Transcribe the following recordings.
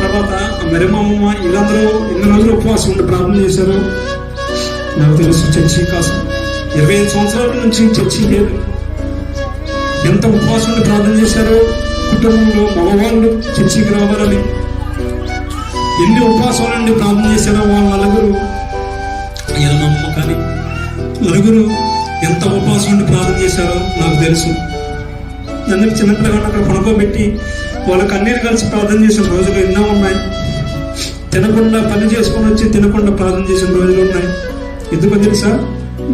తర్వాత ఆ మరిమమ్మ వీళ్ళందరూ ఎన్ని రోజులు ఉపవాసం ఉండి ప్రార్థన చేశారు నాకు తెలుసు. చర్చి కోసం 25 సంవత్సరాల నుంచి చర్చి లేదు. ఎంత ఉపవాసం ఉండి ప్రార్థన చేశారో, కుటుంబంలో మగవాళ్ళు చర్చికి రావాలని ఎన్ని ఉపవాసాల నుండి ప్రార్థన చేశారో వాళ్ళ నలుగురు, వీళ్ళమ్మ కానీ నలుగురు ఎంత ఉపవాసం ఉండి ప్రార్థన చేశారో నాకు తెలుసు. నన్ను చిన్నపిల్లగా అక్కడ పడుకోబెట్టి వాళ్ళ కన్నీరు కలిసి ప్రార్థన చేసిన రోజులు ఎన్నో ఉన్నాయి. తినకుండా పని చేసుకొని వచ్చి తినకుండా ప్రార్థన చేసిన రోజులు ఉన్నాయి. ఎందుకో తెలుసా,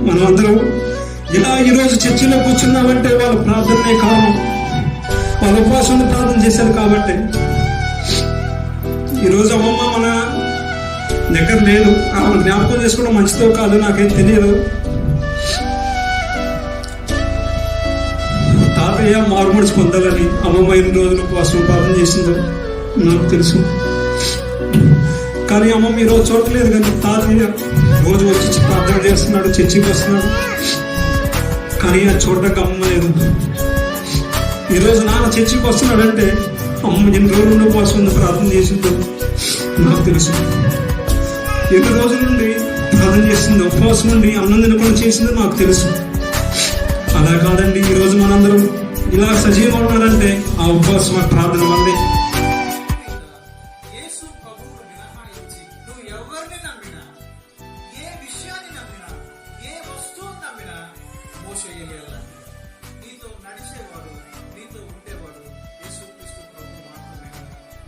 మనం అందరం ఇలా ఈరోజు చర్చిలో కూర్చున్నామంటే వాళ్ళ ప్రార్థనే కారణం. వాళ్ళ ఉపవాసం ప్రార్థన చేశారు కాబట్టి ఈరోజు అమ్మమ్మ మన దగ్గర లేదు. ఆమె జ్ఞాపకం చేసుకోవడం మంచిదో కాదు నాకేం తెలియదు. తాతయ్య మారుమడిచి పొందాలని అమ్మమ్మ 8 రోజులు ఉపవాసం ప్రార్థన చేసిందో నాకు తెలుసు. కానీ అమ్మమ్మ ఈరోజు చూడలేదు. కానీ తాతయ్య రోజు వచ్చి ప్రార్థన చేస్తున్నాడు, చర్చికి వస్తున్నాడు. కానీ అది చూడడానికి అమ్మ లేదు. ఈరోజు నాన్న చర్చికి వస్తున్నాడంటే అమ్మ ఎన్ని రోజులు ఉపవాసం ప్రార్థన చేసిందో నాకు తెలుసు. ఎన్ని రోజుల నుండి ప్రార్థన చేసిందో, ఉపవాసం నుండి అన్నం తినకుండా చేసిందో నాకు తెలుసు. అలా కాదండి, ఈరోజు మనందరం ఇలా సజీవంగా ఉన్నారంటే ఆ ఉపవాసం ప్రార్థన వల్లే. నీతో నడిచేవాడు, నీతో ఉండేవాడు యేసుక్రీస్తు ప్రభు మాత్రమే.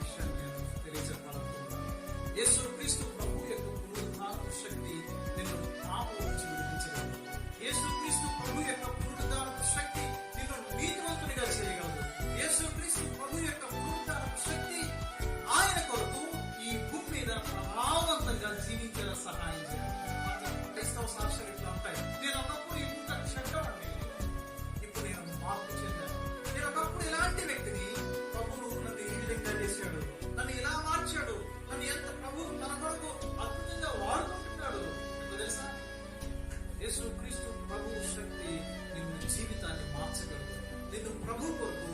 విషయాన్ని తెలియజెప్పాలనుకుంటున్నాను. యేసుక్రీస్తు ప్రభు యొక్క పునరుద్ధారణ శక్తి నిన్ను పాపం నుంచి విడిపించగలదు. యేసుక్రీస్తు ప్రభు యొక్క పునరుద్ధారణ శక్తి నిన్ను నీతివంతునిగా చేయగలదు. యేసుక్రీస్తు ప్రభు యొక్క పునరుద్ధారణ శక్తి ఆయన కొరకు ఈ భూమి మీద ప్రభావవంతంగా జీవించేలా సహాయం చేయాలి. క్రైస్తవ సాక్ష్యాలు ఇట్లా ఉంటాయి. నేను ఒకప్పుడు ఈ భూమి చెడ్డవాడిని, ఇప్పుడు నేను మార్పు చెందాను. నేను ఒకప్పుడు ఇలాంటి వ్యక్తిని, ప్రభువు నన్ను ఈ విధంగా చేశాడు, నన్ను ఇలా మార్చాడు, నన్ను ఎంత ప్రభు తన కొరకు అద్భుతంగా వాడుకుంటున్నాడు. మీకు తెలుసా, యేసుక్రీస్తు ప్రభు శక్తి నిన్ను జీవితాన్ని మార్చగలదు. నిన్ను ప్రభు కొరకు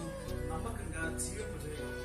నమ్మకంగా జీవింపజేయగలదు.